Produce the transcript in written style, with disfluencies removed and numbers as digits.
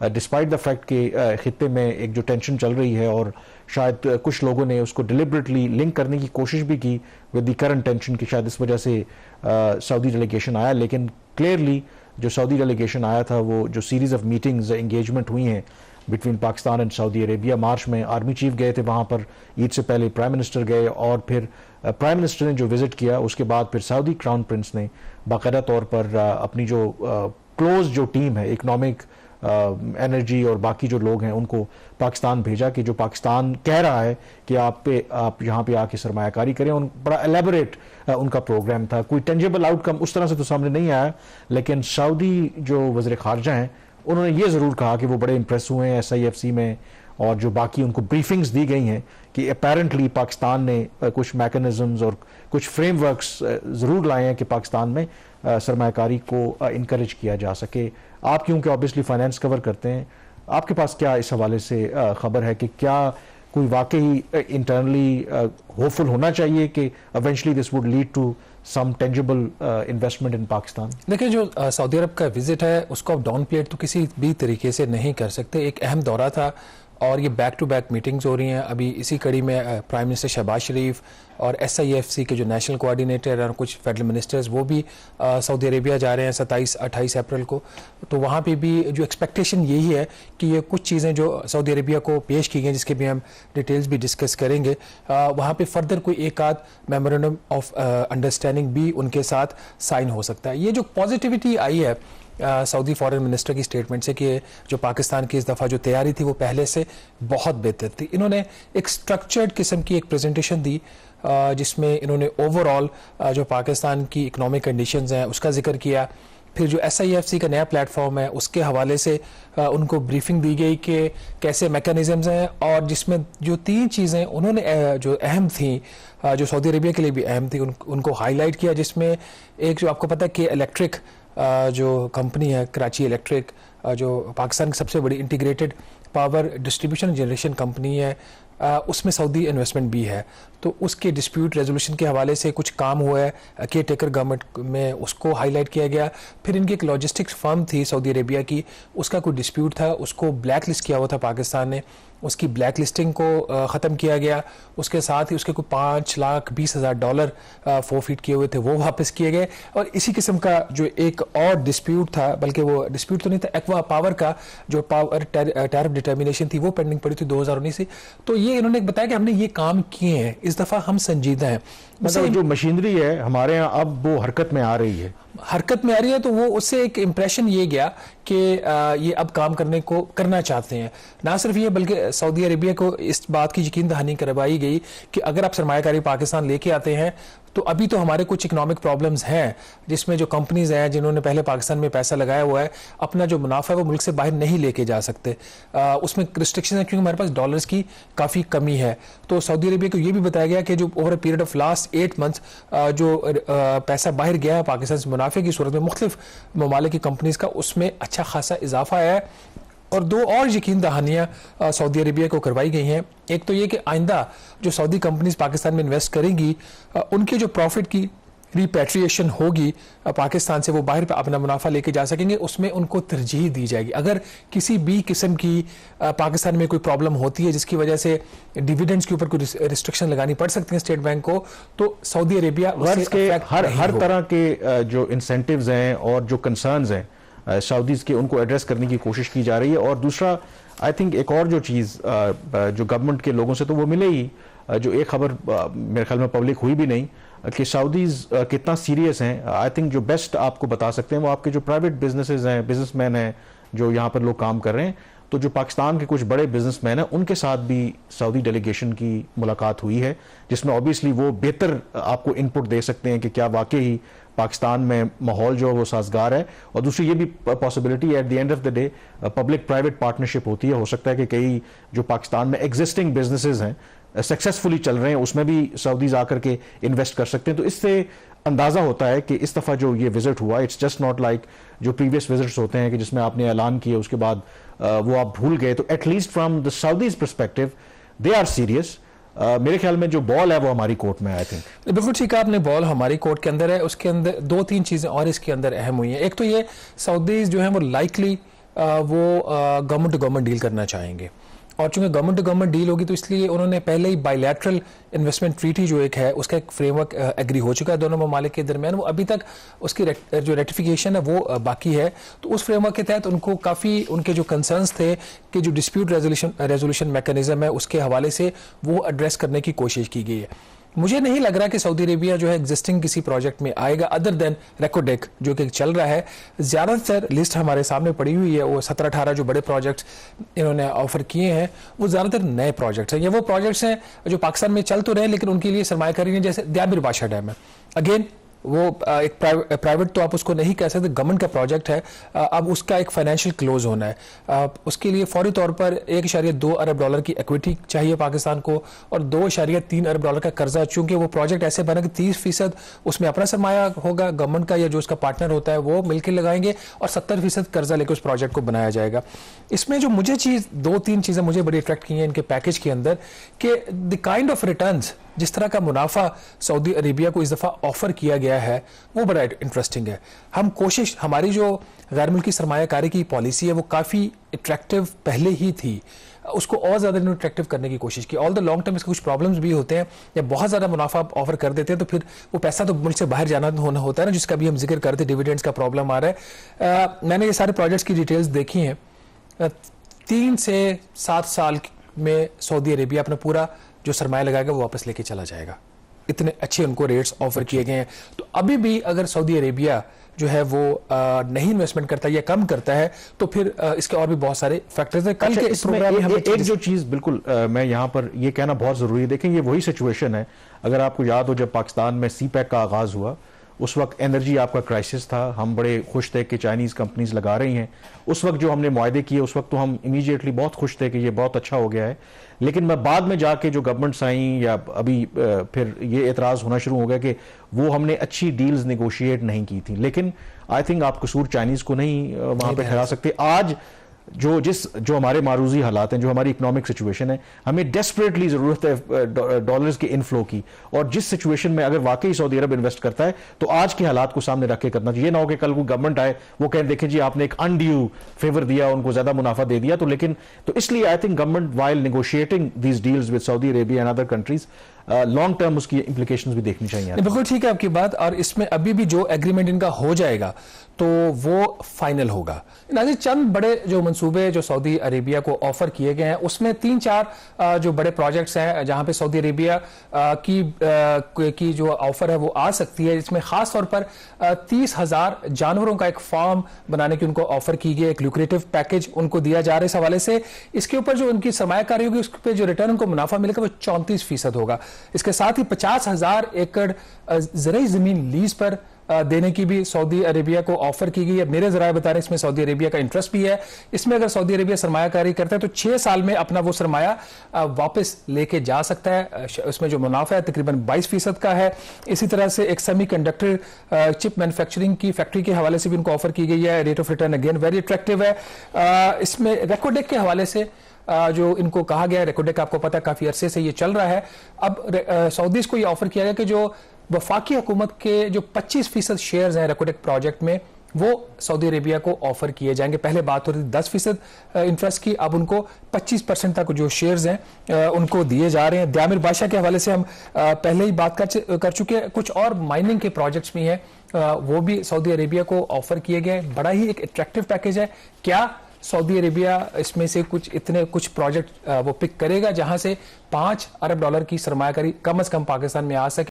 Despite the fact کہ خطے میں ایک جو ٹینشن چل رہی ہے اور شاید کچھ لوگوں نے اس کو ڈیلیبریٹلی لنک کرنے کی کوشش بھی کی ود دی کرنٹ ٹینشن کہ شاید اس وجہ سے سعودی ڈیلیگیشن آیا، لیکن کلیئرلی جو سعودی ڈیلیگیشن آیا تھا وہ جو سیریز آف میٹنگز انگیجمنٹ ہوئی ہیں بٹوین پاکستان اینڈ سعودی عربیہ، مارچ میں آرمی چیف گئے تھے وہاں پر، عید سے پہلے پرائم منسٹر گئے، اور پھر پرائم منسٹر نے جو وزٹ کیا اس کے بعد پھر سعودی کراؤن پرنس نے باقاعدہ طور پر اپنی جو کلوز جو ٹیم ہے اکنامک انرجی اور باقی جو لوگ ہیں ان کو پاکستان بھیجا کہ جو پاکستان کہہ رہا ہے کہ آپ یہاں پہ آ کے سرمایہ کاری کریں. بڑا ایلیبوریٹ ان کا پروگرام تھا. کوئی ٹینجیبل آؤٹ کم اس طرح سے تو سامنے نہیں آیا، لیکن سعودی جو وزیر خارجہ ہیں انہوں نے یہ ضرور کہا کہ وہ بڑے امپریس ہوئے ہیں SIFC میں، اور جو باقی ان کو بریفنگز دی گئی ہیں کہ اپیرنٹلی پاکستان نے کچھ میکنزمز اور کچھ فریم ورکس ضرور لائے ہیں کہ پاکستان میں سرمایہ کاری کو انکریج کیا جا سکے. آپ کیونکہ آبویسلی فائنینس کور کرتے ہیں، آپ کے پاس کیا اس حوالے سے خبر ہے کہ کیا کوئی واقعی انٹرنلی ہوپفل ہونا چاہیے کہ eventually this would lead to some tangible investment in Pakistan? دیکھیں، جو سعودی عرب کا وزٹ ہے اس کو آپ ڈاؤن پلیٹ تو کسی بھی طریقے سے نہیں کر سکتے. ایک اہم دورہ تھا اور یہ بیک ٹو بیک میٹنگز ہو رہی ہیں. ابھی اسی کڑی میں پرائم منسٹر شہباز شریف اور SIFC کے جو نیشنل کوآرڈینیٹر اور کچھ فیڈرل منسٹرز وہ بھی سعودی عربیہ جا رہے ہیں 27-28 اپریل کو. تو وہاں پہ بھی جو ایکسپیکٹیشن یہی ہے کہ یہ کچھ چیزیں جو سعودی عربیہ کو پیش کی گئی جس کے بھی ہم ڈیٹیلز بھی ڈسکس کریں گے، وہاں پہ فردر کوئی ایک آدھ میمورنڈم آف انڈرسٹینڈنگ بھی ان کے ساتھ سائن ہو سکتا ہے. یہ جو پازیٹیوٹی آئی ہے سعودی فارن منسٹر کی اسٹیٹمنٹ سے کہ جو پاکستان کی اس دفعہ جو تیاری تھی وہ پہلے سے بہت بہتر تھی. انہوں نے ایک سٹرکچرڈ قسم کی ایک پریزنٹیشن دی جس میں انہوں نے اوور آل جو پاکستان کی اکنامک کنڈیشنز ہیں اس کا ذکر کیا. پھر جو SIFC کا نیا پلیٹ فارم ہے اس کے حوالے سے ان کو بریفنگ دی گئی کہ کیسے میکانزمز ہیں، اور جس میں جو 3 چیزیں انہوں نے جو اہم تھیں جو سعودی عربیہ کے لیے بھی اہم تھی ان کو ہائی لائٹ کیا. جس میں ایک جو آپ کو پتہ ہے کہ الیکٹرک جو کمپنی ہے کراچی الیکٹرک، جو پاکستان کی سب سے بڑی integrated power distribution generation company ہے، اس میں سعودی انویسٹمنٹ بھی ہے. تو اس کے ڈسپیوٹ ریزولوشن کے حوالے سے کچھ کام ہوا ہے کیئر ٹیکر گورنمنٹ میں، اس کو ہائی لائٹ کیا گیا. پھر ان کی ایک لاجسٹکس فرم تھی سعودی عربیہ کی، اس کا کوئی ڈسپیوٹ تھا، اس کو بلیک لسٹ کیا ہوا تھا پاکستان نے، اس کی بلیک لسٹنگ کو ختم کیا گیا. اس کے ساتھ ہی اس کے کوئی $5,20,000 فورفیٹ کیے ہوئے تھے وہ واپس کیے گئے. اور اسی قسم کا جو ایک اور ڈسپیوٹ تھا، بلکہ وہ ڈسپیوٹ تو نہیں تھا، ایکوا پاور کا جو پاور ٹیرف ڈٹرمینیشن تھی وہ پینڈنگ پڑی تھی 2019 سے. تو یہ انہوں نے بتایا کہ ہم نے یہ کام کیے ہیں، اس دفعہ ہم سنجیدہ ہیں. مطلب جو مشینری ہے ہمارے ہاں اب وہ حرکت میں آ رہی ہے، تو وہ اس سے ایک امپریشن یہ گیا کہ یہ اب کام کرنا چاہتے ہیں. نہ صرف یہ بلکہ سعودی عربیہ کو اس بات کی یقین دہانی کروائی گئی کہ اگر آپ سرمایہ کاری پاکستان لے کے آتے ہیں تو ابھی تو ہمارے کچھ اکنامک پرابلمز ہیں جس میں جو کمپنیز ہیں جنہوں نے پہلے پاکستان میں پیسہ لگایا ہوا ہے اپنا جو منافع ہے وہ ملک سے باہر نہیں لے کے جا سکتے. اس میں ریسٹرکشن ہے کیونکہ ہمارے پاس ڈالرز کی کافی کمی ہے. تو سعودی عربیہ کو یہ بھی بتایا گیا کہ جو over a period of last 8 months جو پیسہ باہر گیا ہے پاکستان سے منافع کی صورت میں مختلف ممالک کی کمپنیز کا، اس میں اچھا خاصا اضافہ آیا ہے. اور 2 اور یقین دہانیاں سعودی عربیہ کو کروائی گئی ہیں. ایک تو یہ کہ آئندہ جو سعودی کمپنیز پاکستان میں انویسٹ کریں گی ان کے جو پروفٹ کی ریپیٹریشن ہوگی پاکستان سے، وہ باہر پہ اپنا منافع لے کے جا سکیں گے، اس میں ان کو ترجیح دی جائے گی. اگر کسی بھی قسم کی پاکستان میں کوئی پرابلم ہوتی ہے جس کی وجہ سے ڈیویڈنڈز کے اوپر کوئی ریسٹرکشن لگانی پڑ سکتی ہیں اسٹیٹ بینک کو، تو سعودی عربیہ ہر طرح کے جو انسینٹیوز ہیں اور جو کنسرنز ہیں سعودیز کے ان کو ایڈریس کرنے کی کوشش کی جا رہی ہے. اور دوسرا آئی تھنک ایک اور جو چیز جو گورنمنٹ کے لوگوں سے تو وہ ملے ہی، جو ایک خبر میرے خیال میں پبلک ہوئی بھی نہیں کہ سعودیز کتنا سیریس ہیں. آئی تھنک جو بیسٹ آپ کو بتا سکتے ہیں وہ آپ کے جو پرائیویٹ بزنسز ہیں، بزنس مین ہیں جو یہاں پر لوگ کام کر رہے ہیں. تو جو پاکستان کے کچھ بڑے بزنس مین ہیں ان کے ساتھ بھی سعودی ڈیلیگیشن کی ملاقات ہوئی ہے، جس میں اوبیسلی وہ بہتر آپ کو انپٹ دے سکتے ہیں کہ کیا واقعی پاکستان میں ماحول جو ہے وہ سازگار ہے. اور دوسری یہ بھی possibility at the end of the day public private partnership ہوتی ہے. ہو سکتا ہے کہ کئی جو پاکستان میں ایگزسٹنگ بزنسز ہیں سکسیسفلی چل رہے ہیں اس میں بھی سعودیز آ کر کے انویسٹ کر سکتے ہیں. تو اس سے اندازہ ہوتا ہے کہ اس دفعہ جو یہ وزٹ ہوا اٹس جسٹ ناٹ لائک جو پریویس وزٹس ہوتے ہیں کہ جس میں آپ نے اعلان کیا اس کے بعد وہ آپ بھول گئے. تو at least from the Saudis perspective they are serious. میرے خیال میں جو بال ہے وہ ہماری کورٹ میں آئی تھنک. بالکل ٹھیک ہے، آپ نے بال ہماری کورٹ کے اندر ہے. اس کے اندر 2-3 چیزیں اور اس کے اندر اہم ہوئی ہیں. ایک تو یہ سعودیز جو ہیں وہ لائکلی وہ گورنمنٹ ٹو گورنمنٹ ڈیل کرنا چاہیں گے. اور چونکہ گورنمنٹ ٹو گورنمنٹ ڈیل ہوگی تو اس لیے انہوں نے پہلے ہی بائی لیٹرل انویسٹمنٹ ٹریٹی جو ایک ہے اس کا ایک فریم ورک ایگری ہو چکا ہے دونوں ممالک کے درمیان. وہ ابھی تک اس کی جو ریٹیفیکیشن ہے وہ باقی ہے. تو اس فریم ورک کے تحت ان کو کافی ان کے جو کنسرنس تھے کہ جو ڈسپیوٹ ریزولوشن میکانزم ہے اس کے حوالے سے وہ ایڈریس کرنے کی کوشش کی گئی ہے. مجھے نہیں لگ رہا کہ سعودی عربیہ جو ہے ایگزسٹنگ کسی پروجیکٹ میں آئے گا ادر دین ریکوڈیک جو کہ چل رہا ہے. زیادہ تر لسٹ ہمارے سامنے پڑی ہوئی ہے, وہ 17-18 جو بڑے پروجیکٹس انہوں نے آفر کیے ہیں وہ زیادہ تر نئے پروجیکٹس ہیں, یا وہ پروجیکٹس ہیں جو پاکستان میں چل تو رہے ہیں لیکن ان کے لیے سرمایہ کاری نہیں, جیسے دیامر بادشاہ ڈیم ہے. اگین وہ ایک پرائیویٹ تو آپ اس کو نہیں کہہ سکتے, گورنمنٹ کا پروجیکٹ ہے. اب اس کا ایک فائنینشیل کلوز ہونا ہے, اس کے لیے فوری طور پر $1.2 ارب کی ایکویٹی چاہیے پاکستان کو اور $2.3 ارب کا قرضہ. چونکہ وہ پروجیکٹ ایسے بنا کہ 30% اس میں اپنا سرمایہ ہوگا گورنمنٹ کا یا جو اس کا پارٹنر ہوتا ہے وہ مل کے لگائیں گے, اور 70% قرضہ لے کے اس پروجیکٹ کو بنایا جائے گا. اس میں جو مجھے 2-3 چیزیں مجھے بڑی اٹریکٹ کی ہیں ان کے پیکیج کے اندر, کہ دی کائنڈ آف ریٹرنز, جس طرح کا منافع سعودی عربیہ کو اس دفعہ آفر کیا گیا ہے وہ بڑا انٹرسٹنگ ہے. ہماری جو غیر ملکی سرمایہ کاری کی پالیسی ہے وہ کافی اٹریکٹیو پہلے ہی تھی, اس کو اور زیادہ اٹریکٹیو کرنے کی کوشش کی. آل دا لانگ ٹرم اس کے کچھ پرابلمس بھی ہوتے ہیں, جب بہت زیادہ منافع آفر کر دیتے ہیں تو پھر وہ پیسہ تو ملک سے باہر جانا ہونا ہوتا ہے نا, جس کا بھی ہم ذکر کرتے, ڈیویڈنڈز کا پرابلم آ رہا ہے. میں نے یہ سارے پروجیکٹس کی ڈیٹیلز دیکھی ہیں. 3 سے 7 سال میں سعودی عربیہ اپنا پورا جو سرمایہ لگائے گا وہ واپس لے کے چلا جائے گا. اتنے اچھے ان کو ریٹس آفر کیے گئے ہیں. تو ابھی بھی اگر سعودی عربیہ جو ہے وہ نہیں انویسٹمنٹ کرتا یا کم کرتا ہے تو پھر اس کے اور بھی بہت سارے فیکٹرز ہیں. کل کے اس پروگرام میں ایک جو چیز بالکل میں یہاں پر یہ کہنا بہت ضروری ہے, دیکھیں یہ وہی سچویشن ہے, اگر آپ کو یاد ہو جب پاکستان میں سی پیک کا آغاز ہوا اس وقت انرجی آپ کا کرائسس تھا, ہم بڑے خوش تھے کہ چائنیز کمپنیز لگا رہی ہیں. اس وقت جو ہم نے معاہدے کیے اس وقت تو ہم امیڈیٹلی بہت خوش تھے کہ یہ بہت اچھا ہو گیا ہے. لیکن میں بعد میں جا کے جو گورنمنٹس آئیں یا ابھی پھر یہ اعتراض ہونا شروع ہو گیا کہ وہ ہم نے اچھی ڈیلز نیگوشیٹ نہیں کی تھی. لیکن آئی تھنک آپ قصور چائنیز کو نہیں وہاں پہ ٹھہرا سکتے. آج جو ہمارے معروضی حالات ہیں, جو ہماری اکنامک سچویشن ہے, ہمیں ڈیسپریٹلی ضرورت ہے ڈالرز کے انفلو کی, اور جس سچویشن میں اگر واقعی سعودی عرب انویسٹ کرتا ہے تو آج کے حالات کو سامنے رکھ کے کرنا چاہیے. یہ نہ ہو کہ کل کو گورنمنٹ آئے وہ کہیں دیکھیں جی آپ نے ایک انڈیو فیور دیا, ان کو زیادہ منافع دے دیا. تو اس لیے I think government while negotiating these deals with Saudi Arabia and other countries long term اس کی امپلیکیشنز بھی دیکھنی چاہیے. بالکل ٹھیک ہے آپ کی بات, اور اس میں ابھی بھی جو ایگریمنٹ ان کا ہو جائے گا تو وہ فائنل ہوگا. ناظرین, چند بڑے جو منصوبے جو سعودی عربیہ کو آفر کیے گئے ہیں اس میں 3-4 جو بڑے پروجیکٹس ہیں جہاں پہ سعودی عربیہ کی جو آفر ہے وہ آ سکتی ہے. اس میں خاص طور پر 30,000 جانوروں کا ایک فارم بنانے کی ان کو آفر کی گئی, ایک لوکریٹو پیکج ان کو دیا جا رہا ہے اس حوالے سے. اس کے اوپر جو ان کی سرمایہ کاری ہوگی اس پہ جو ریٹرن ان کو منافع ملے گا وہ 34% ہوگا. اس کے ساتھ ہی 50,000 ایکڑ زرعی زمین لیز پر دینے کی بھی سعودی عربیہ کو آفر کی گئی ہے. میرے ذرائع بتا رہے ہیں اس میں سعودی عربیہ کا انٹرسٹ بھی ہے. اس میں اگر سعودی عربیہ سرمایہ کاری کرتا ہے تو 6 سال میں اپنا وہ سرمایہ واپس لے کے جا سکتا ہے. اس میں جو منافع ہے تقریباً 22% کا ہے. اسی طرح سے ایک سیمی کنڈکٹر چپ مینوفیکچرنگ کی فیکٹری کے حوالے سے بھی ان کو آفر کی گئی ہے. Rate of return again very attractive ہے. اس میں ریکوڈیک کے حوالے سے جو ان کو کہا گیا ہے, ریکوڈیک آپ کو پتا ہے کافی عرصے سے یہ چل رہا ہے. اب سعودیز کو یہ آفر کیا گیا کہ جو وفاقی حکومت کے جو 25% شیئرز ہیں ریکوڈیک پروجیکٹ میں وہ سعودی عربیہ کو آفر کیے جائیں گے. پہلے بات ہو رہی تھی 10% انٹرسٹ کی, اب ان کو 25% تک جو شیئرز ہیں ان کو دیے جا رہے ہیں. دیامر بادشاہ کے حوالے سے ہم پہلے ہی بات کر چکے ہیں. کچھ اور مائننگ کے پروجیکٹس بھی ہیں وہ بھی سعودی عربیہ کو آفر کیے گئے. بڑا ہی ایک اٹریکٹیو پیکیج ہے. کیا سعودی عربیہ اس میں سے کچھ پروجیکٹ وہ پک کرے گا جہاں سے $5 ارب کی سرمایہ کاری کم از کم پاکستان میں آ سکے؟